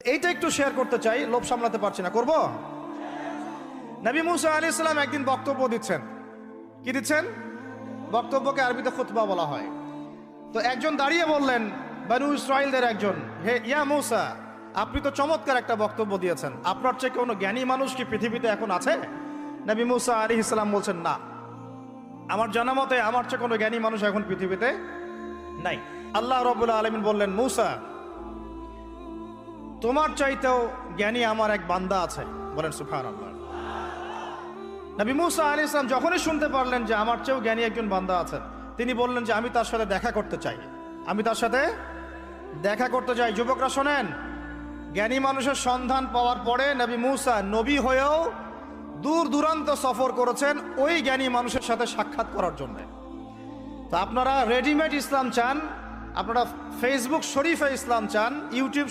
এইটা একটু শেয়ার করতে চাই, লোভ সামলাতে পারছি না, করব। নবী মুসা আলাইহিস সালাম একদিন বক্তব্য দিচ্ছেন। কি দিচ্ছেন? বক্তব্যকে আরবিতে খুতবা বলা হয়। তো একজন দাঁড়িয়ে বললেন, বনু ইসরাইলদের একজন, হে ইয়া মুসা, আপনি তো চমৎকার একটা বক্তব্য দিয়েছেন, আপনার চেয়ে কোনো জ্ঞানী মানুষ কি পৃথিবীতে এখন আছে? নবী মুসা আলাইহিস সালাম বলছেন, না, আমার জানা মতে আমার চেয়ে কোনো জ্ঞানী মানুষ এখন পৃথিবীতে নাই। আল্লাহ রাব্বুল আলামিন বললেন, মুসা, তোমার চাইতেও জ্ঞানী আমার এক বান্দা আছে। বলেন সুবহানাল্লাহ। নবী মুসা আলাইহিস সালাম যখনই শুনতে পারলেন যে আমার চেয়েও জ্ঞানী একজন বান্দা আছেন, তিনি বললেন যে আমি তার সাথে দেখা করতে চাই, আমি তার সাথে দেখা করতে চাই। যুবকরা শোনেন, জ্ঞানী মানুষের সন্ধান পাওয়ার পরে নবী মুসা নবী হয়েও দূর দূরান্ত সফর করেছেন ওই জ্ঞানী মানুষের সাথে সাক্ষাৎ করার জন্য। তো আপনারা রেডিমেড ইসলাম চান, আপনারা ফেসবুক শরীফে ইসলাম চান, ইউটিউব